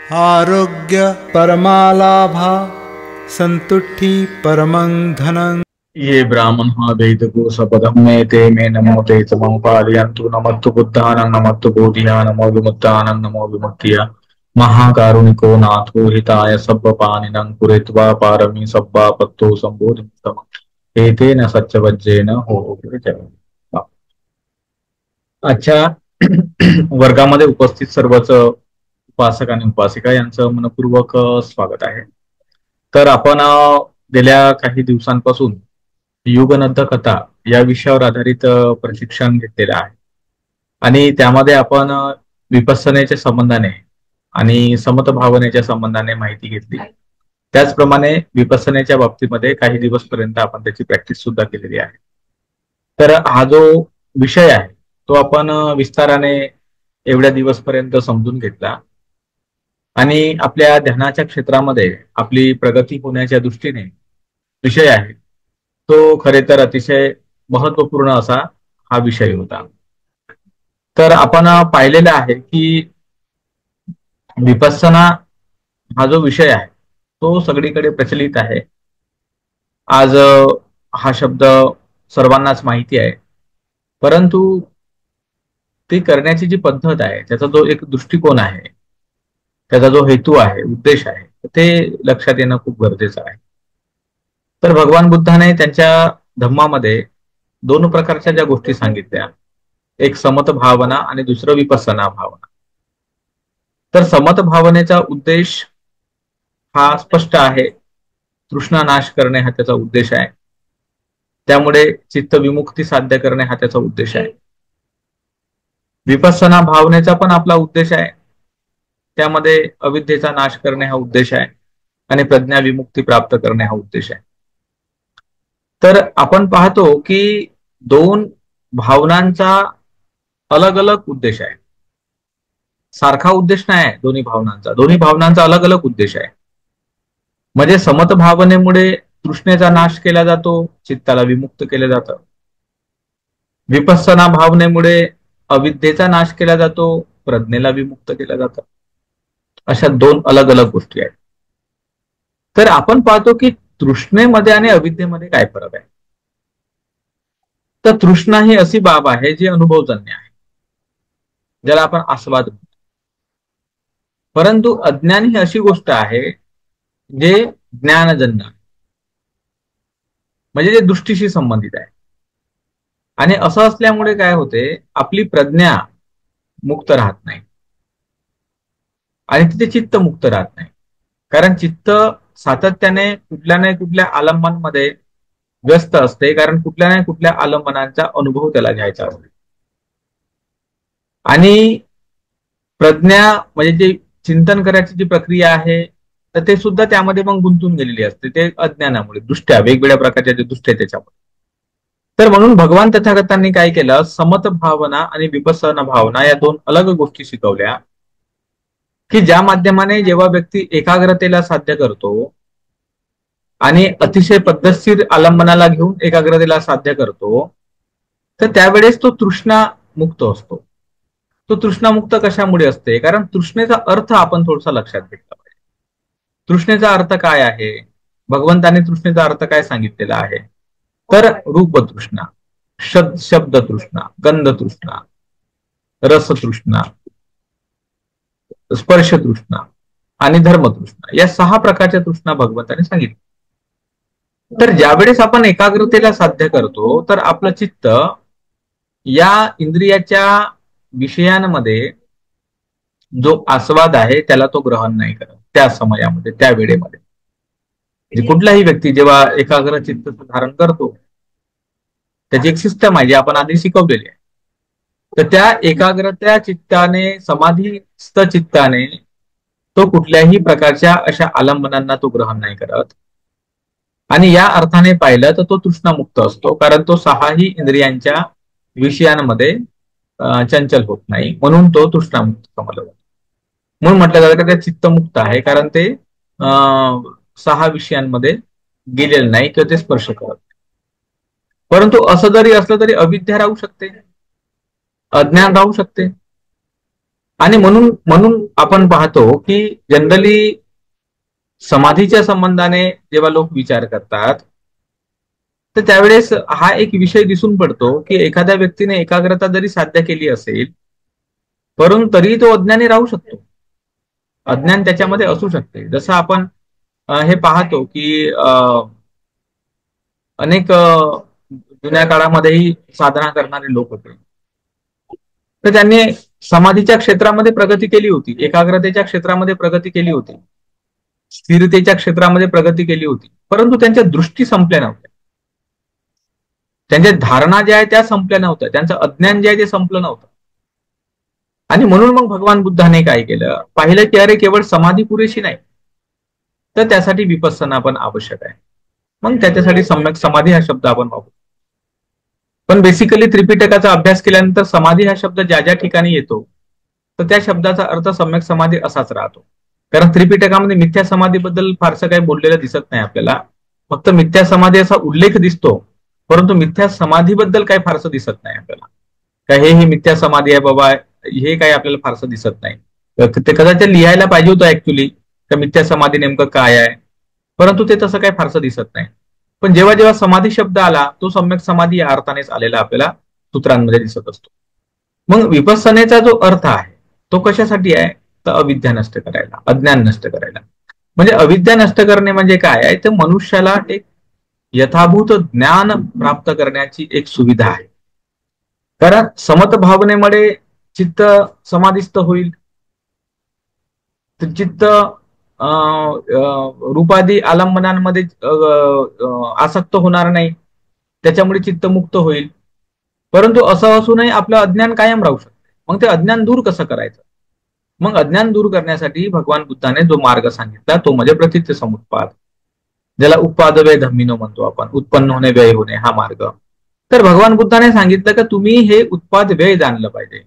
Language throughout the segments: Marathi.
आरोग्य परमालाभा संतुष्टि परमं धनं। ये ब्राह्मण वेदको सपदं मे ते मे नमो ते च मम पालयन्तु नमस्तु बुद्धानं नमस्तु बोधिया नमो विमुक्तानं नमो विमुक्तिया महाकारुणिको नाथो हिताय सब्बपानिनं पुरेत्वा पारमी सब्बापत्तो संबोधितम् एतेन सच्चवज्जेन हो आजच्या वर्गामध्ये उपस्थित सर्वच उपासक आणि उपासिका यांचं मनपूर्वक स्वागत आहे. तर आपण गेल्या काही दिवसांपासून युगनद्ध कथा या विषयावर आधारित प्रशिक्षण घेतलेलं आहे आणि त्यामध्ये आपण विपස්සनेच्या संबंधाने आणि समतभावनेच्या संबंधाने माहिती घेतली. त्याचप्रमाणे विपස්සनेच्या बाबतीमध्ये काही दिवस पर्यंत आपण त्याची प्रॅक्टिस सुद्धा केलेली आहे. तर हा जो विषय आहे तो आपण विस्ताराने एवढ्या दिवसपर्यंत समजून घेतला आणि आपल्या ध्यानाच्या क्षेत्रामध्ये आपली प्रगती होण्याच्या दृष्टीने विषय आहे तो खरे तर अतिशय महत्वपूर्ण असा हा विषय होता. तर आपण पाहिलेलं आहे की विपස්සना हा जो विषय आहे तो सगळीकडे प्रचलित आहे. आज हा शब्द सर्वांनाच माहिती आहे, परंतु ती करण्याची जी पद्धत आहे त्याचा जो एक दृष्टिकोन आहे, त्याचा जो हेतू आहे, उद्देश आहे, ते लक्षात येणं खूप गरजेचं आहे. तर भगवान बुद्धाने त्यांच्या धम्मामध्ये दोन प्रकारच्या ज्या गोष्टी सांगितल्या, एक समत भावना आणि दुसरं विपස්සना भावना. तर समत भावनेचा उद्देश हा स्पष्ट आहे. तृष्णा नाश करणे हा त्याचा उद्देश आहे. त्यामुळे चित्त विमुक्ती साध्य करणे हा त्याचा उद्देश आहे. विपස්සना भावनेचा पण आपला उद्देश आहे. त्यामध्ये अविद्येचा नाश करणे हा उद्देश आहे आणि प्रज्ञा विमुक्ती प्राप्त करणे हा उद्देश आहे. तर आपण पाहतो की दोन भावनांचा अलग अलग उद्देश आहे. सारखा उद्देश नाही आहे दोन्ही भावनांचा अलग अलग उद्देश आहे. म्हणजे समत भावनेमुळे तृष्णेचा नाश केला जातो, चित्ताला विमुक्त केलं जातं. विपස්සना भावनेमुळे अविद्येचा नाश केला जातो, प्रज्ञेला विमुक्त केलं जातं. अशा दोन अलग अलग गोष्टी आहेत. तर आपण पाहतो की तृष्णेमध्ये आणि अविद्येमध्ये काय फरक आहे. तर तृष्णा ही अशी बाब आहे जी अनुभवजन्य आहे, ज्याला आपण आस्वाद म्हणतो. परंतु अज्ञान ही अशी गोष्ट आहे जे ज्ञानजन्य आहे, म्हणजे जे दृष्टीशी संबंधित आहे. आणि असं असल्यामुळे काय होते, आपली प्रज्ञा मुक्त राहत नाही आणि तिथे चित्त मुक्त राहत नाही. कारण चित्त सातत्याने कुठल्या ना कुठल्या आलंबनामध्ये व्यस्त असते, कारण कुठल्या ना कुठल्या आलंबनाचा अनुभव त्याला घ्यायचा असतो. आणि प्रज्ञा म्हणजे जे चिंतन करायची जी प्रक्रिया आहे तर ते सुद्धा त्यामध्ये मग गुंतून गेलेली असते, ते अज्ञानामुळे, दृष्ट्या वेगवेगळ्या प्रकारच्या जे दृष्ट्या त्याच्यामुळे. तर म्हणून भगवान तथागतांनी काय केलं, समत भावना आणि विपස්සना भावना या दोन अलग गोष्टी शिकवल्या की ज्या माध्यमाने जेव्हा व्यक्ती एकाग्रतेला साध्य करतो आणि अतिशय पद्धतशीर आलंबनाला घेऊन एकाग्रतेला साध्य करतो, तर त्यावेळेस तो तृष्णा मुक्त असतो. तो तृष्णामुक्त कशामुळे असते, कारण तृष्णेचा अर्थ आपण थोडासा लक्षात घेतला पाहिजे. तृष्णेचा अर्थ काय आहे, भगवंताने तृष्णेचा अर्थ काय सांगितलेला आहे. तर रूप तृष्णा, शब्द तृष्णा, गंध तृष्णा, रस तृष्णा, स्पर्श तृष्णा आणि धर्म तृष्णा, या 6 प्रकारच्या तृष्णा भगवंताने सांगितल्या. तर ज्यावेळेस आपण एकाग्रतेला साध्य करतो तर आपलं चित्त या इंद्रियाच्या विषयांमध्ये जो आस्वाद आहे त्याला तो ग्रहण नाही करत त्या समयामध्ये, त्या वेळेमध्ये. कुठलाही व्यक्ती जेव्हा एकाग्र चित्त धारण करतो, त्याची एक सिस्टम आहे जी आपण आधी शिकवलेली आहे. तर त्या एकाग्रता चित्ताने, समाधीस्थ चित्ताने तो कुठल्याही प्रकारच्या अशा आलंबनांना तो ग्रहण नाही करत. आणि या अर्थाने पाहिलं तर तो तृष्णामुक्त असतो, कारण तो 6ही इंद्रियांच्या विषयांमध्ये चंचल होत नाही, म्हणून तो तृष्णामुक्त समजला जातो. म्हणून म्हटलं जातं की ते चित्तमुक्त आहे, कारण ते 6 विषयांमध्ये गेलेलं नाही किंवा ते स्पर्श करत नाही. परंतु असं जरी असलं तरी अविद्या राहू शकते, अज्ञान राहू शकते. आणि म्हणून म्हणून आपण पाहतो की जनरली समाधीच्या संबंधाने जेव्हा लोक विचार करतात, तर त्यावेळेस हा एक विषय दिसून पडतो की एखाद्या व्यक्तीने एकाग्रता जरी साध्य केली असेल, परंतु तरीही तो अज्ञानी राहू शकतो. अज्ञान त्याच्यामध्ये असू शकते. जसं आपण हे पाहतो की अनेक जुन्या काळामध्येही साधना करणारे लोक होते, तर त्यांनी समाधीच्या क्षेत्रामध्ये प्रगती केली होती, एकाग्रतेच्या क्षेत्रामध्ये प्रगती केली होती, स्थिरतेच्या क्षेत्रामध्ये प्रगती केली होती, परंतु त्यांच्या दृष्टी संपल्या नव्हत्या. त्यांच्या धारणा ज्या आहेत त्या संपल्या नव्हत्या, त्यांचं अज्ञान जे आहे ते संपलं नव्हतं. आणि म्हणून मग भगवान बुद्धाने काय केलं, पाहिलं की अरे केवळ समाधी पुरेशी नाही, तर त्यासाठी विपස්සना पण आवश्यक आहे. मग त्याच्यासाठी सम्यक समाधी हा शब्द आपण वापरू. पण बेसिकली त्रिपिटकाचा अभ्यास केल्यानंतर समाधी हा शब्द ज्या ज्या ठिकाणी येतो, तर त्या शब्दाचा अर्थ सम्यक समाधी असाच राहतो. कारण त्रिपिटकामध्ये मिथ्या समाधीबद्दल फारसं काही बोललेलं दिसत नाही आपल्याला. फक्त मिथ्या समाधी असा उल्लेख दिसतो, परंतु मिथ्या समाधीबद्दल काही फारसं दिसत नाही आपल्याला. काय हे मिथ्या समाधी आहे बाबा, हे काही आपल्याला फारसं दिसत नाही. ते कदाचित लिहायला पाहिजे होतं ऍक्च्युली, का मिथ्या समाधी नेमकं काय आहे, परंतु ते तसं काही फारसं दिसत नाही. पण जेव्हा जेव्हा समाधी शब्द आला, तो सम्यक समाधी या अर्थानेच आलेला आपल्याला सूत्रांमध्ये दिसत असतो. मग विपස්සनेचा जो अर्थ आहे तो कशासाठी आहे, तर अविद्या नष्ट करायला, अज्ञान नष्ट करायला. म्हणजे अविद्या नष्ट करणे म्हणजे काय आहे, तर मनुष्याला एक यथाभूत ज्ञान प्राप्त करण्याची एक सुविधा आहे. कारण समत भावनेमुळे चित्त समाधिस्थ होईल, तर चित्त रूपादी आलंबनांमध्ये आसक्त होणार नाही, त्याच्यामुळे चित्त मुक्त होईल. परंतु असं असूनही आपलं अज्ञान कायम राहू शकते. मग ते अज्ञान दूर कसं करायचं? मग अज्ञान दूर करण्यासाठी भगवान बुद्धाने जो मार्ग सांगितला तो म्हणजे प्रतीच्य समुत्पाद, ज्याला उत्पाद व्यय धम्मिनो म्हणतो आपण, उत्पन्न होणे व्यय होणे हा मार्ग. तर भगवान बुद्धाने सांगितलं की तुम्ही हे उत्पाद व्यय जाणलं पाहिजे.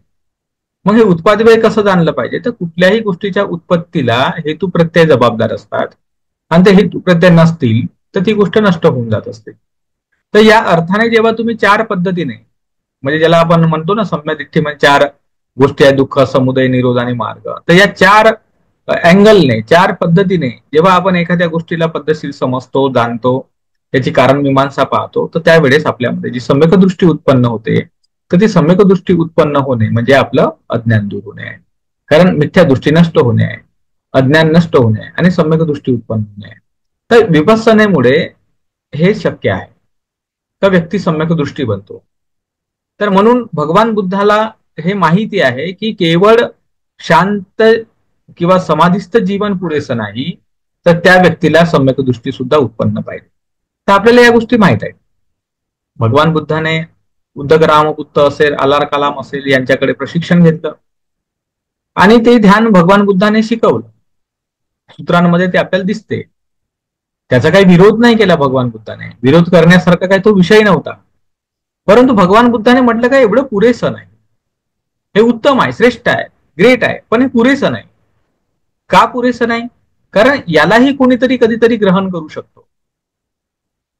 मग हे उत्पाद व्यय कसं जाणलं पाहिजे, तर कुठल्याही गोष्टीच्या उत्पत्तीला हेतू प्रत्यय जबाबदार असतात, आणि ते हेतू प्रत्यय नसतील तर ती गोष्ट नष्ट होऊन जात असते. तर या अर्थाने जेव्हा तुम्ही चार पद्धतीने, म्हणजे ज्याला आपण म्हणतो ना सम्यक दिठ्ठी, म्हणजे चार गोष्टी आहेत, दुःख, समुदय, निरोध आणि मार्ग, तर या चार अँगलने, चार पद्धतीने जेव्हा आपण एखाद्या गोष्टीला पद्धतशीर समजतो, जाणतो, त्याची कारण मीमांसा पाहतो, तर त्यावेळेस आपल्यामध्ये जी सम्यक दृष्टी उत्पन्न होते, तर ती सम्यक दृष्टी उत्पन्न होणे म्हणजे आपलं अज्ञान दूर होणे आहे. कारण मिथ्या दृष्टी नष्ट होणे आहे, अज्ञान नष्ट होणे आहे आणि सम्यक दृष्टी उत्पन्न होणे आहे. तर विपස්සनेमुळे हे शक्य आहे, तर व्यक्ती सम्यक दृष्टी बनतो. तर म्हणून भगवान बुद्धाला हे माहिती आहे की केवळ शांत किंवा समाधिस्थ जीवन पुरेसं नाही, तर त्या व्यक्तीला सम्यक दृष्टी सुद्धा उत्पन्न पाहिजे. तर आपल्याला या गोष्टी माहित आहेत. भगवान बुद्धाने उद्धग रामपुत्त असेल, अलार कलाम असेल यांच्याकडे प्रशिक्षण घेतलं आणि ते ध्यान भगवान बुद्धाने शिकवलं. सूत्रांमध्ये ते आपल्याला दिसते. त्याचा काही विरोध नाही केला भगवान बुद्धाने, विरोध करण्यासारखा काही तो विषय नव्हता. परंतु भगवान बुद्धाने म्हटलं काय एवढं पुरेसं नाही, हे उत्तम आहे, श्रेष्ठ आहे, ग्रेट आहे, पण हे पुरेसं नाही. का पुरेसं नाही? कारण यालाही कोणीतरी कधीतरी ग्रहण करू शकतो.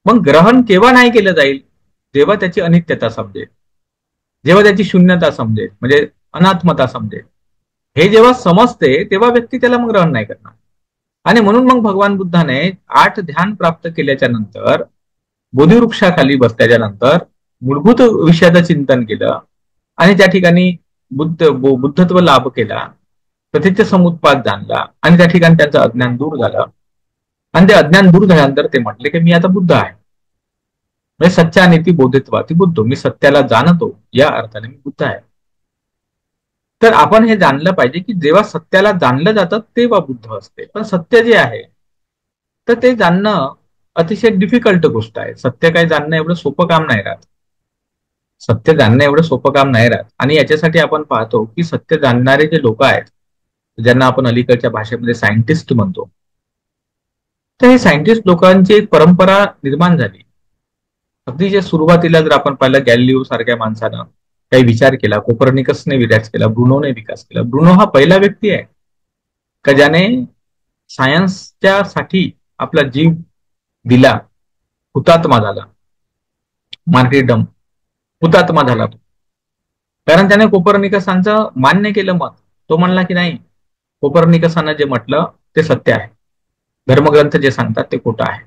मग ग्रहण केव्हा नाही केलं जाईल, जेव्हा त्याची अनित्यता समजेल, जेव्हा त्याची शून्यता समजेल, म्हणजे अनात्मता समजेल. हे जेव्हा समजते तेव्हा व्यक्ती त्याला मग ग्रहण नाही करणार. आणि म्हणून मग भगवान बुद्धाने 8 ध्यान प्राप्त केल्याच्या नंतर, बोधिवृक्षाखाली बसल्याच्या नंतर मूलभूत विषयाचं चिंतन केलं आणि त्या ठिकाणी बुद्धत्व लाभ केला, प्रतीच्य समुत्पाद जाणला आणि त्या ठिकाणी त्यांचं अज्ञान दूर झालं. आणि ते अज्ञान दूर झाल्यानंतर ते म्हटले की मी आता बुद्ध आहे, म्हणजे सच्चा नीती बोधित्वाती बुद्ध, मी सत्याला जाणतो या अर्थाने मी बुद्ध आहे. तर आपण हे जाणलं पाहिजे की जेव्हा सत्याला जाणलं जातं तेव्हा बुद्ध असते. पण सत्य जे आहे तर ते जाणणं अतिशय डिफिकल्ट गोष्ट आहे. सत्य काय जाणणं एवढं सोपं काम नाही राहत. सत्य जाणणं एवढं सोपं काम नाही राहत. आणि याच्यासाठी आपण पाहतो की सत्य जाणणारे जे लोक आहेत, ज्यांना आपण अलीकडच्या भाषेमध्ये सायंटिस्ट म्हणतो, तर हे सायंटिस्ट लोकांची एक परंपरा निर्माण झाली. अगदी जे सुरुवातीला जर आपण पाहिलं, गॅलिलिओ सारख्या माणसानं काही विचार केला, कोपर्निकसने विचार केला, ब्रुनोने विकास केला. ब्रुनो हा पहिला व्यक्ती आहे का ज्याने सायन्सच्या साठी आपला जीव दिला, हुतात्मा झाला, मार्टिरडम, हुतात्मा झाला तो. कारण त्याने कोपर्निकसांचं मान्य केलं मत तो म्हणला की नाही, कोपर्निकसानं जे म्हटलं ते सत्य आहे, धर्मग्रंथ जे सांगतात ते खोटं आहे.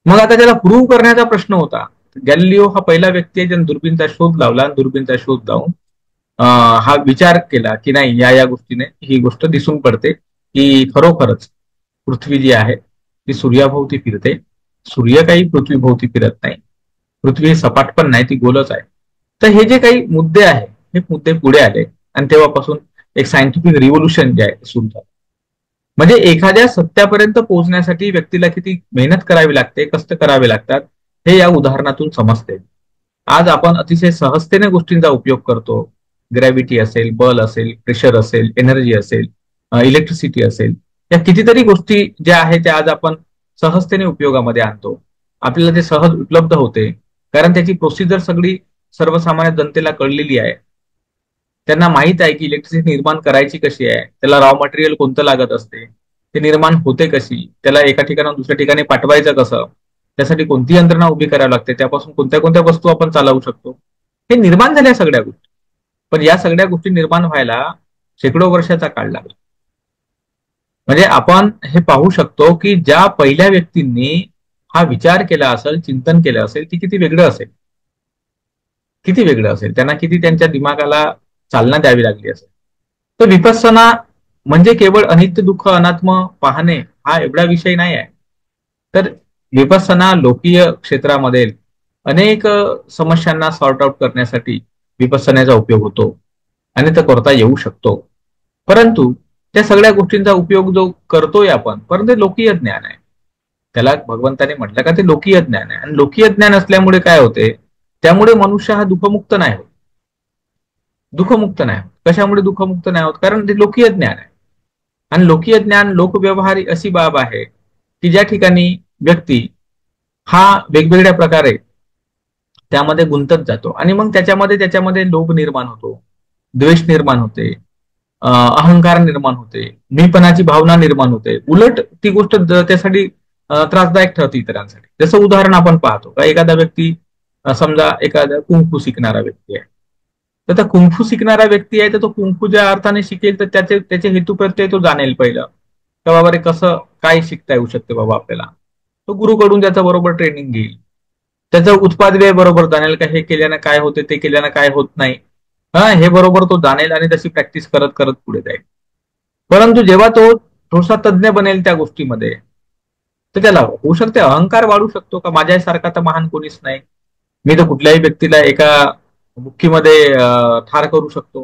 मग आता त्याला प्रूव्ह करण्याचा प्रश्न होता. गॅलिलिओ हा पहिला व्यक्ती आहे ज्याने दुर्बीनचा शोध लावला आणि दुर्बीनचा शोध लावून हा विचार केला की नाही, या गोष्टीने ही गोष्ट दिसून पडते की खरोखरच पृथ्वी जी आहे ती सूर्याभोवती फिरते. सूर्य काही पृथ्वीभोवती फिरत नाही. पृथ्वी ही सपाट पण नाही, ती गोलच आहे. तर हे जे काही मुद्दे आहे, हे मुद्दे पुढे आले आणि तेव्हापासून एक सायंटिफिक रिव्होल्युशन जे आहे ते सुरू झालं. म्हणजे एखाद्या सत्यापर्यंत पोहोचण्यासाठी व्यक्तीला किती मेहनत करावी लागते, कष्ट करावे लागतात, हे या उदाहरणातून समजते. आज आपण अतिशय सहजतेने गोष्टींचा उपयोग करतो. ग्रॅव्हिटी असेल, बल असेल, प्रेशर असेल, एनर्जी असेल, इलेक्ट्रिसिटी असेल, या कितीतरी गोष्टी ज्या आहेत त्या आज आपण सहजतेने उपयोगामध्ये आणतो. आपल्याला ते सहज उपलब्ध होते कारण त्याची प्रोसिजर सगळी सर्वसामान्य जनतेला कळलेली आहे. त्यांना माहित आहे की इलेक्ट्रिसिटी निर्माण करायची कशी आहे, त्याला रॉ मटेरियल कोणतं लागत असते, ते निर्माण होते कशी, त्याला एका ठिकाणाहून दुसऱ्या ठिकाणी पाठवायचं कसं, त्यासाठी कोणती यंत्रणा उभी करावी लागते, त्यापासून कोणत्या कोणत्या वस्तू आपण चालवू शकतो, हे निर्माण झाल्या सगळ्या गोष्टी. पण या सगळ्या गोष्टी निर्माण व्हायला शेकडो वर्षाचा काळ लागला. म्हणजे आपण हे पाहू शकतो की ज्या पहिल्या व्यक्तींनी हा विचार केला असेल, चिंतन केलं असेल, ती किती वेगळं असेल, किती वेगळं असेल, त्यांना किती त्यांच्या दिमागाला चालना द्यावी लागली असेल. तर विपස්සना म्हणजे केवळ अनित्य दुःख अनात्म पाहणे हा एवढा विषय नाही आहे. तर विपස්සना लोकीय क्षेत्रामध्ये अनेक समस्यांना सॉर्ट आउट करण्यासाठी विपස්සनेचा उपयोग होतो आणि तो करता येऊ शकतो. परंतु त्या सगळ्या गोष्टींचा उपयोग जो करतोय आपण, परंतु ते लोकीय ज्ञान आहे. त्याला भगवंताने म्हटलं का ते लोकीय ज्ञान आहे, आणि लोकीय ज्ञान असल्यामुळे काय होते, त्यामुळे मनुष्य हा दुःखमुक्त नाही होत. दुःखमुक्त नाही होत. कशामुळे दुःखमुक्त नाही होत? कारण ते लोकीय ज्ञान आहे. आणि लोकीय ज्ञान, लोकव्यवहार अशी बाब आहे की ज्या ठिकाणी व्यक्ती हा वेगवेगळ्या प्रकारे त्यामध्ये गुंतत जातो आणि मग त्याच्यामध्ये लोभ निर्माण होतो, द्वेष निर्माण होते, अहंकार निर्माण होते, मीपणाची भावना निर्माण होते. उलट ती गोष्ट त्यासाठी त्रासदायक ठरते इतरांसाठी. जसं उदाहरण आपण पाहतो का एखादा व्यक्ती, समजा एखादा कुंफू शिकणारा व्यक्ती आहे, तर त्या कुंफू शिकणारा व्यक्ती आहे तर तो कुंफू ज्या अर्थाने शिकेल तर त्याचे हेतू प्रत्यय तो जाणेल पहिलं, तर बाबा रे कसं काय शिकता येऊ शकते बाबा आपल्याला. तो गुरुकडून त्याचं बरोबर ट्रेनिंग घेईल, त्याचं उत्पाद व्यय बरोबर जाणेल का हे केल्यानं काय होते, ते केल्यानं काय होत नाही, हा हे बरोबर तो जाणेल आणि तशी प्रॅक्टिस करत करत पुढे जाईल. परंतु जेव्हा तो थोडासा तज्ज्ञ बनेल त्या गोष्टीमध्ये, तर त्याला होऊ शकते अहंकार वाढू शकतो का माझ्यासारखा तर महान कोणीच नाही, मी तर कुठल्याही व्यक्तीला एका बुक्कीमध्ये ठार करू शकतो.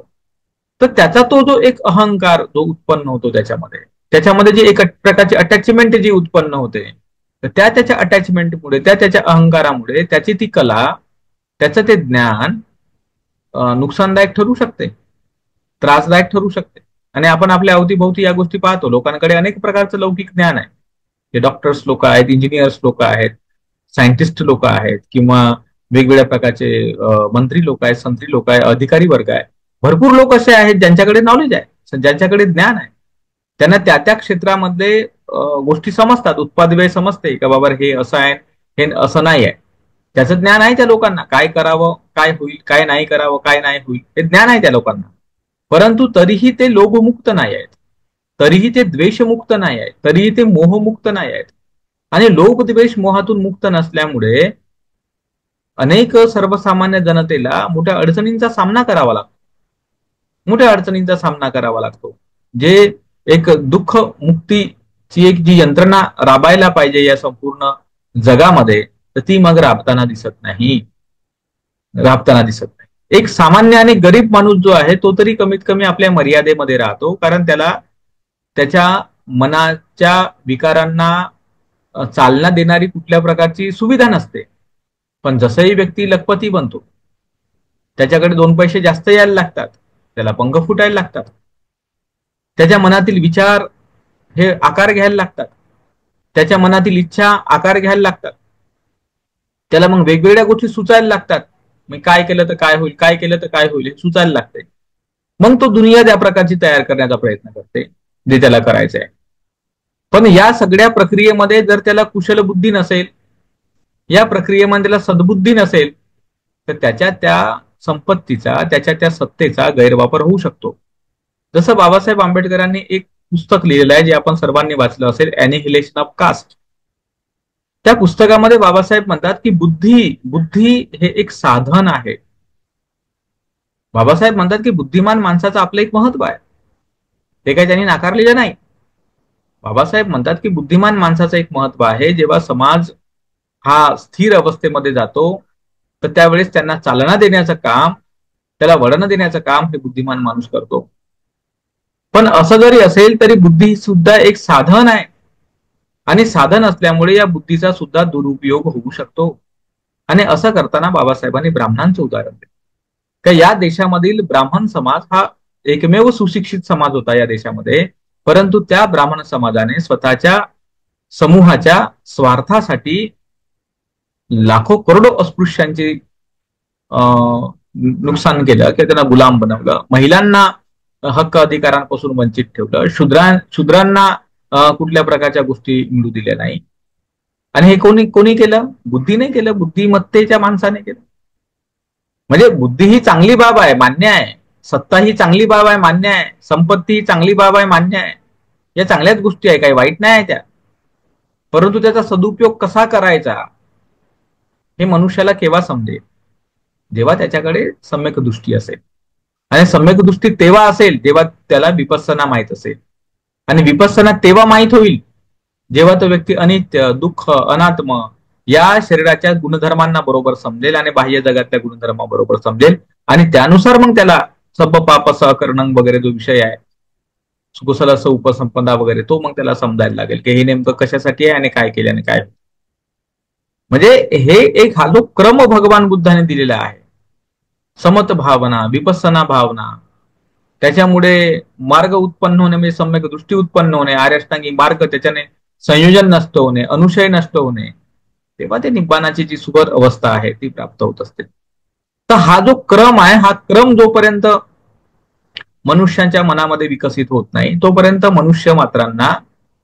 तर त्याचा तो जो एक अहंकार जो उत्पन्न होतो त्याच्यामध्ये जी एक प्रकारची अटॅचमेंट जी उत्पन्न होते, तर त्याच्या अटॅचमेंटमुळे, त्याच्या अहंकारामुळे त्याची ती कला, त्याचं ते ज्ञान नुकसानदायक ठरू शकते, त्रासदायक ठरू शकते. आणि आपण आपल्या अवतीभोवती या गोष्टी पाहतो. लोकांकडे अनेक प्रकारचं लौकिक ज्ञान आहे. जे डॉक्टर्स लोक आहेत, इंजिनियर्स लोक आहेत, सायंटिस्ट लोक आहेत, किंवा वेगवेगळ्या प्रकारचे मंत्री लोक आहेत, संत्री लोक आहेत, अधिकारी वर्ग आहे. भरपूर लोक असे आहेत ज्यांच्याकडे नॉलेज आहे, ज्यांच्याकडे ज्ञान आहे. त्यांना त्या क्षेत्रामध्ये गोष्टी समजतात, उत्पादव्यय समजते का बाबा हे असं आहे, हे असं नाही आहे. त्याचं ज्ञान आहे त्या लोकांना, काय करावं, काय होईल, काय नाही करावं, काय नाही होईल, हे ज्ञान आहे त्या लोकांना. परंतु तरीही ते लोभमुक्त नाही आहेत, तरीही ते द्वेषमुक्त नाही आहेत, तरीही ते मोहमुक्त नाही आहेत. आणि लोभ द्वेष मोहातून मुक्त नसल्यामुळे अनेक सर्वसामान्य जनतेला मोठ्या अडचणींचा सामना करावा लागतो, मोठ्या अडचणींचा सामना करावा लागतो. जे एक दुःख मुक्तीची एक जी यंत्रणा राबायला पाहिजे या संपूर्ण जगामध्ये, तर ती मग राबताना दिसत नाही, राबताना दिसत नाही. एक सामान्य आणि गरीब माणूस जो आहे तो तरी कमीत कमी आपल्या मर्यादेमध्ये राहतो, कारण त्याला त्याच्या मनाच्या विकारांना चालना देणारी कुठल्या प्रकारची सुविधा नसते. पण जसंही व्यक्ती लखपती बनतो, त्याच्याकडे दोन पैसे जास्त यायला लागतात, त्याला पंख फुटायला लागतात, त्याच्या मनातील विचार हे आकार घ्यायला लागतात, त्याच्या मनातील इच्छा आकार घ्यायला लागतात, त्याला मग वेगवेगळ्या गोष्टी सुचायला लागतात. मग काय केलं तर काय होईल, काय केलं तर काय होईल हे सुचायला लागते. मग तो दुनिया त्या प्रकारची तयार करण्याचा प्रयत्न करते जे त्याला करायचं आहे. पण या सगळ्या प्रक्रियेमध्ये जर त्याला कुशल बुद्धी नसेल, या प्रक्रियेमध्ये त्याला सद्बुद्धी नसेल, तर त्याच्या त्या संपत्तीचा, त्याच्या त्या सत्तेचा गैरवापर होऊ शकतो. जसं बाबासाहेब आंबेडकरांनी एक पुस्तक लिहिलेलं आहे, जे आपण सर्वांनी वाचलं असेल, ॲनिहिलेशन ऑफ कास्ट. त्या पुस्तकामध्ये बाबासाहेब म्हणतात की बुद्धी बुद्धी हे एक साधन आहे. बाबासाहेब म्हणतात की बुद्धिमान माणसाचं आपलं एक महत्व आहे, ते काही त्यांनी नाकारलेलं नाही. बाबासाहेब म्हणतात की बुद्धिमान माणसाचं एक महत्व आहे, जेव्हा समाज हा स्थिर अवस्थेमध्ये जातो तर त्यावेळेस त्यांना चालना देण्याचं काम, त्याला वळण देण्याचं काम हे बुद्धिमान माणूस करतो. पण असं जरी असेल तरी बुद्धी सुद्धा एक साधन आहे, आणि साधन असल्यामुळे या बुद्धीचा सुद्धा दुरुपयोग होऊ शकतो. आणि असं करताना बाबासाहेबांनी ब्राह्मणांचं उदाहरण दिलं, का या देशामधील ब्राह्मण समाज हा एकमेव सुशिक्षित समाज होता या देशामध्ये, परंतु त्या ब्राह्मण समाजाने स्वतःच्या समूहाच्या स्वार्थासाठी लाखो करोडो अस्पृश्यांचे नुकसान केलं, किंवा त्यांना गुलाम बनवलं, महिलांना हक्क अधिकारांपासून वंचित ठेवलं, शूद्रांना कुठल्या प्रकारच्या गोष्टी मिळू दिल्या नाही. आणि हे कोणी कोणी केलं? बुद्धीने केलं, बुद्धिमत्तेच्या माणसाने केलं. म्हणजे बुद्धी ही चांगली बाब आहे, मान्य आहे, सत्ता ही चांगली बाब आहे, मान्य आहे, संपत्ती ही चांगली बाब आहे, मान्य आहे, या चांगल्याच गोष्टी आहे, काही वाईट नाही आहे त्या. परंतु त्याचा सदुपयोग कसा करायचा हे मनुष्याला केव्हा समजेल? जेव्हा त्याच्याकडे सम्यक दृष्टी असेल. आणि सम्यक दृष्टी तेव्हा असेल जेव्हा त्याला विपස්සना माहित असेल. आणि विपස්සना तेव्हा माहित होईल जेव्हा तो व्यक्ती अनित्य, दुःख, अनात्म या शरीराच्या गुणधर्मांना बरोबर समजेल, आणि बाह्य जगातल्या गुणधर्माबरोबर समजेल, आणि त्यानुसार मग त्याला सब पाप सहकरणं वगैरे जो विषय आहे, कुशल उपसंपदा वगैरे, तो मग त्याला समजायला लागेल की हे नेमकं कशासाठी आहे आणि काय केल्याने काय. म्हणजे हे एक हा जो क्रम भगवान बुद्धाने दिलेला आहे, समत भावना, विपස්සना भावना, त्याच्यामुळे मार्ग उत्पन्न होणे, म्हणजे सम्यक दृष्टी उत्पन्न होणे, आर्यष्टांगी मार्ग, त्याच्याने संयोजन नष्ट होणे, अनुशय नष्ट होणे, तेव्हा ते निब्बाणाची जी सुगर अवस्था आहे ती प्राप्त होत असते. तर हा जो क्रम आहे, हा क्रम जोपर्यंत मनुष्यांच्या मनामध्ये विकसित होत नाही तोपर्यंत मनुष्य मात्रांना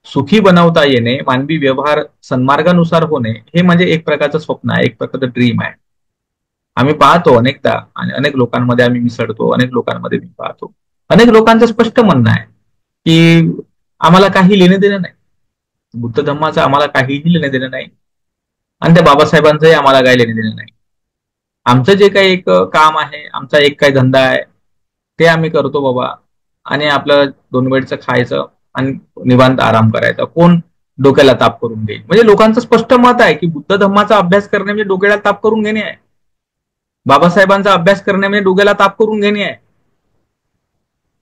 सुखी बनवता येणे, मानवी व्यवहार सन्मार्गानुसार होणे, हे म्हणजे एक प्रकारचं स्वप्न आहे, एक प्रकारचं ड्रीम आहे. आम्ही पाहतो अनेकदा, आणि अनेक लोकांमध्ये आम्ही मिसळतो, अनेक लोकांमध्ये मी पाहतो, अनेक लोकांचं स्पष्ट म्हणणं आहे की आम्हाला काही लेणे देणं नाही, बुद्ध धम्माचं आम्हाला काहीही लेणं देणं नाही, आणि त्या बाबासाहेबांचंही आम्हाला काही लेणं देणं नाही. आमचं जे काही एक काम आहे, आमचा एक काही धंदा आहे, ते आम्ही करतो बाबा, आणि आपलं 2 वेळचं खायचं आणि निवांत आराम करायचा, कोण डोक्याला ताप करून घेईल. म्हणजे लोकांचं स्पष्ट मत आहे की बुद्ध धम्माचा अभ्यास करणे म्हणजे डोक्याला ताप करून घेणे आहे, बाबासाहेबांचा अभ्यास करणे म्हणजे डोक्याला ताप करून घेणे आहे.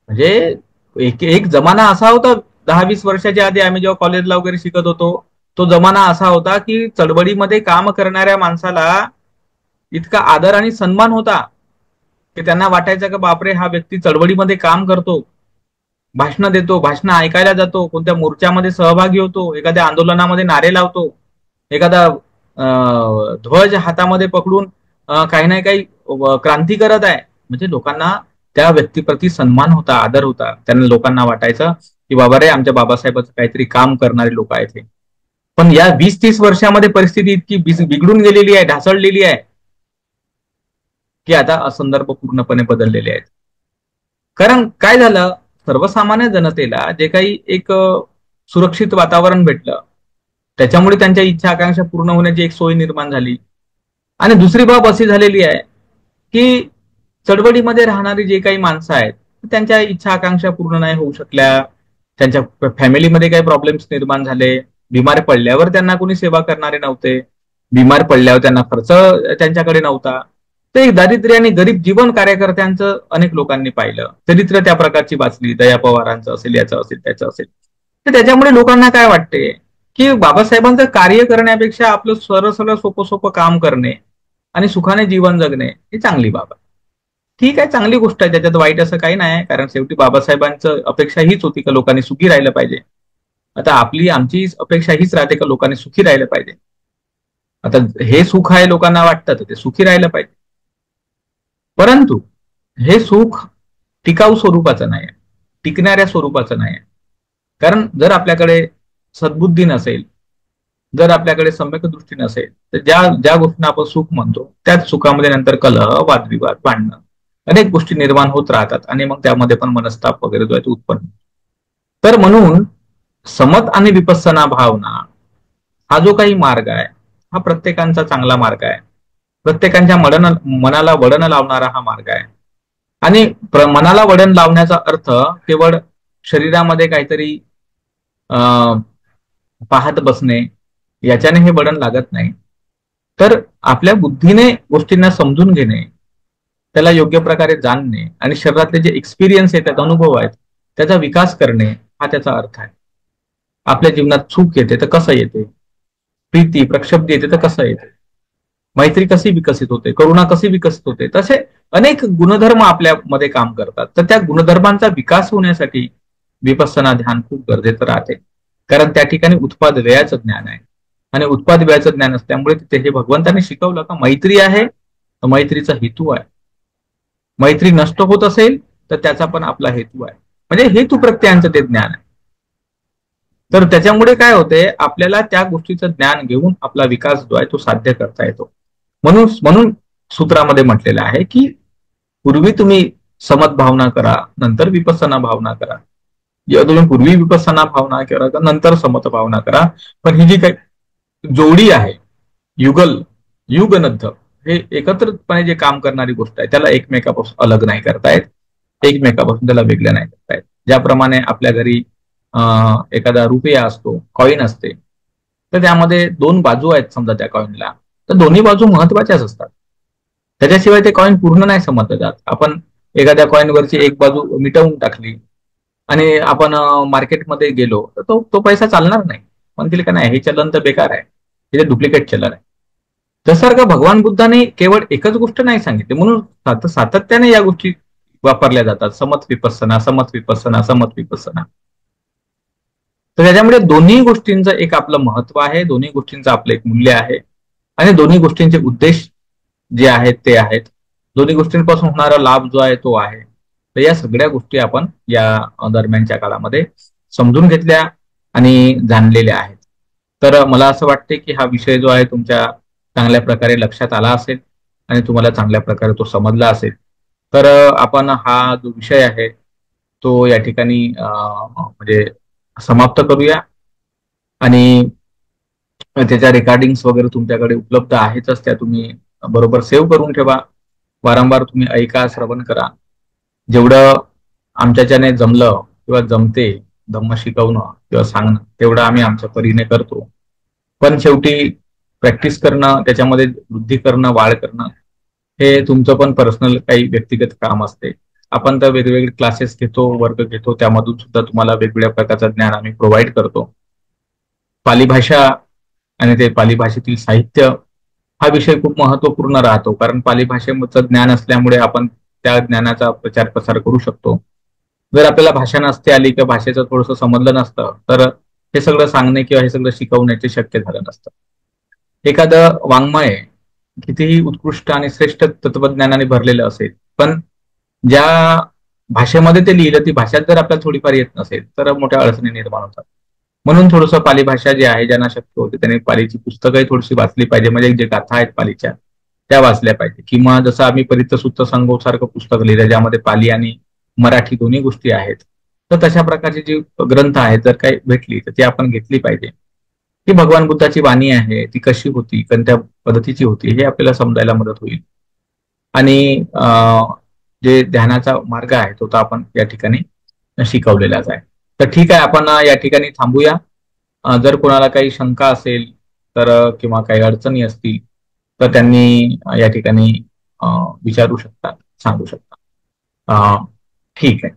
म्हणजे एक जमाना असा होता 10-20 वर्षाच्या आधी, आम्ही जेव्हा कॉलेजला वगैरे शिकत होतो, तो जमाना असा होता की चळवळीमध्ये काम करणाऱ्या माणसाला इतका आदर आणि सन्मान होता की त्यांना वाटायचं की बापरे, हा व्यक्ती चळवळीमध्ये काम करतो, भाषणं देतो, भाषणं ऐकायला जातो, कोणत्या मोर्चामध्ये सहभागी होतो, एखाद्या आंदोलनामध्ये नारे लावतो, एखादा ध्वज हातामध्ये पकडून काही ना काही क्रांती करत आहे. म्हणजे लोकांना त्या व्यक्तीप्रती सन्मान होता, आदर होता. त्यांना लोकांना वाटायचं की बाबा रे, आमच्या बाबासाहेबांचं काहीतरी काम करणारे लोक आहेत हे. पण या 20-30 वर्षामध्ये परिस्थिती इतकी बिघडून गेलेली आहे, ढासळलेली आहे की आता संदर्भ पूर्णपणे बदललेले आहेत. कारण काय झालं, सर्वसामान्य जनतेला जे काही एक सुरक्षित वातावरण भेटलं, त्याच्यामुळे त्यांच्या इच्छा आकांक्षा पूर्ण होण्याची एक सोय निर्माण झाली. आणि दुसरी बाब अशी झालेली आहे की चळवळीमध्ये राहणारी जे काही माणसं आहेत त्यांच्या इच्छा आकांक्षा पूर्ण नाही होऊ शकल्या, त्यांच्या फॅमिलीमध्ये काही प्रॉब्लेम्स निर्माण झाले, बिमार पडल्यावर त्यांना कोणी सेवा करणारे नव्हते, बिमार पडल्यावर त्यांना खर्च त्यांच्याकडे नव्हता. तर एक दारिद्र्य आणि गरीब जीवन कार्यकर्त्यांचं अनेक लोकांनी पाहिलं, चरित्र त्या प्रकारची वाचली, दया पवारांचं असेल, याचं असेल, त्याचं असेल. तर त्याच्यामुळे लोकांना काय वाटते की बाबासाहेबांचं कार्य करण्यापेक्षा आपलं सरळ सोपं सोपं काम करणे आणि सुखाने जीवन जगणे ही चांगली बाब आहे. ठीक आहे, चांगली गोष्ट आहे, त्याच्यात वाईट असं काही नाही, कारण शेवटी बाबासाहेबांचं अपेक्षा हीच होती की लोकांनी सुखी राहिलं पाहिजे. आता आमची अपेक्षा हीच राहते का लोकांनी सुखी राहिलं पाहिजे. आता हे सुख आहे लोकांना वाटतं तर ते सुखी राहिलं पाहिजे, परंतु हे सुख टिकाऊ स्वरूपाचं नाही, टिकणाऱ्या स्वरूपाचं नाही. कारण जर आपल्याकडे सद्बुद्धी नसेल, जर आपल्याकडे सम्यक दृष्टी नसेल, तर ज्या ज्या गोष्टींना आपण सुख म्हणतो त्याच सुखामध्ये नंतर कलह, वादविवाद, भांडणं अनेक गोष्टी निर्माण होत राहतात आणि मग त्यामध्ये पण मनस्ताप वगैरे जो आहे तो उत्पन्न होतो. तर म्हणून समत आणि विपස්සना भावना हा जो काही मार्ग आहे हा प्रत्येकांचा चांगला मार्ग आहे. प्रत्येकांच्या मनाला वळण लावणारा हा मार्ग आहे. आणि मनाला वळण लावण्याचा अर्थ केवळ शरीरामध्ये काहीतरी पाहत बसणे याच्याने हे वळण लागत नाही. तर आपल्या बुद्धीने गोष्टींना समजून घेणे, त्याला योग्य प्रकारे जाणणे आणि शरीरातले जे एक्सपिरियन्स येतात, अनुभव आहेत, त्याचा विकास करणे हा त्याचा अर्थ आहे. आपल्या जीवनात सुख येते तर कसं येते, प्रीती प्रक्षुब्ध येते तर कसं येते, मैत्री कशी विकसित होते, करुणा कशी विकसित होते, तसे अनेक गुणधर्म आपल्यामध्ये काम करतात. तर त्या गुणधर्मांचा विकास होण्यासाठी विपස්සना ध्यान खूप गरजेचं राहते. कारण त्या ठिकाणी उत्पाद व्ययाचं ज्ञान आहे आणि उत्पाद व्ययाचं ज्ञान असल्यामुळे तिथे हे भगवंताने शिकवलं का मैत्री आहे तर मैत्रीचा हेतू आहे. मैत्री नष्ट होत असेल तर त्याचा पण आपला हेतू आहे. म्हणजे हेतू प्रत्ययांचं ते ज्ञान आहे. तर त्याच्यामुळे काय होते, आपल्याला त्या गोष्टीचं ज्ञान घेऊन आपला विकास जो आहे तो साध्य करता येतो. म्हणून म्हणून सूत्रामध्ये म्हटलेलं आहे की पूर्वी तुम्ही समत भावना करा, नंतर विपස්සना भावना करा. जेव्हा तुम्ही पूर्वी विपස්සना भावना करा तर नंतर समत भावना करा. पण ही जी काही जोडी आहे, युगल युगनद्ध, हे एकत्रितपणे जे काम करणारी गोष्ट आहे त्याला एकमेकापासून अलग नाही करतायत, एकमेकापासून त्याला वेगळं नाही करतायत. ज्याप्रमाणे आपल्या घरी एखादा रुपया असतो, कॉईन असते, तर त्यामध्ये दोन बाजू आहेत समजा त्या कॉईनला, तर दोन्ही बाजू महत्वाच्याच असतात. त्याच्याशिवाय ते कॉईन पूर्ण नाही समजलं जात. आपण एखाद्या कॉईनवरची एक बाजू मिटवून टाकली आणि आपण मार्केटमध्ये गेलो तर तो पैसा चालणार नाही. म्हणतील का नाही हे चलन तर बेकार आहे, हे डुप्लिकेट चलन आहे. तसारखं भगवान बुद्धाने केवळ एकच गोष्ट नाही सांगितली, म्हणून सातत्याने या गोष्टी वापरल्या जातात, समत विपස්සना, समत विपස්සना, समत विपස්සना. तर त्याच्यामुळे दोन्ही गोष्टींचं एक आपलं महत्व आहे, दोन्ही गोष्टींचं आपलं एक मूल्य आहे आणि दोन्ही गोष्टींचे उद्देश जे आहेत ते आहेत. दोन्ही गोष्टींपासून होणारा लाभ जो आहे तो आहे. तर या सगळ्या गोष्टी आपण या दरम्यानच्या काळामध्ये समजून घेतल्या आणि जाणलेल्या आहेत. तर मला असं वाटते की हा विषय जो आहे तुमच्या चांगल्या प्रकारे लक्षात आला असेल आणि तुम्हाला चांगल्या प्रकारे तो समजला असेल. तर आपण हा जो विषय आहे तो या ठिकाणी म्हणजे समाप्त करूया. आणि त्याच्या रेकॉर्डिंग्स वगैरे तुमच्याकडे उपलब्ध आहेतच, त्या तुम्ही बरोबर सेव्ह करून ठेवा. वारंवार तुम्ही ऐका, श्रवण करा. जेवढं आमच्याच्याने जमलं किंवा जमते धम्म शिकवणं किंवा सांगणं तेवढं आम्ही आमच्या परीने करतो. पण शेवटी प्रॅक्टिस करणं, त्याच्यामध्ये वृद्धी करणं, वाढ करणं हे तुमचं पण पर्सनल काही व्यक्तिगत काम असते. आपण तर वेगवेगळे क्लासेस घेतो, वर्ग घेतो, त्यामधून सुद्धा तुम्हाला वेगवेगळ्या प्रकारचं ज्ञान आम्ही प्रोव्हाइड करतो. पाली भाषा आणि ते पाली भाषेतील साहित्य हा विषय खूप महत्वपूर्ण राहतो. कारण पाली भाषेचं ज्ञान असल्यामुळे आपण त्या ज्ञानाचा प्रचार प्रसार करू शकतो. जर आपल्याला भाषा नसते आली किंवा भाषेचं थोडंसं समजलं नसतं तर हे सगळं सांगणे किंवा हे सगळं शिकवण्याचे शक्य झालं नसतं. एखादं वाङ्मय कितीही उत्कृष्ट आणि श्रेष्ठ तत्वज्ञानाने भरलेलं असेल, पण ज्या भाषेमध्ये ते लिहिलं ती भाषा जर आपल्याला थोडीफार येत नसेल तर मोठ्या अडचणी निर्माण होतात. म्हणून थोडंसं पाली भाषा जी आहे, ज्यांना शक्य होते त्यांनी पालीची पुस्तकंही थोडीशी वाचली पाहिजे. म्हणजे जे गाथा आहेत पालीच्या त्या वाचल्या पाहिजे. किंवा जसं आम्ही परित्य सुत्त संगो सारखं पुस्तक लिहिलं ज्यामध्ये पाली आणि मराठी दोन्ही गोष्टी आहेत, तर तशा प्रकारची जी ग्रंथ आहेत जर काही भेटली तर ती आपण घेतली पाहिजे. की भगवान बुद्धाची वाणी आहे ती कशी होती, कोणत्या पद्धतीची होती, हे आपल्याला समजायला मदत होईल. आणि जे ध्यानाचा मार्ग आहे तो तर आपण या ठिकाणी शिकवलेलाच आहे. तर ठीक आहे, आपण या ठिकाणी थांबूया. जर कोणाला काही शंका असेल तर किंवा काही अडचणी असतील तर त्यांनी या ठिकाणी विचारू शकतात, सांगू शकतात. ठीक आहे.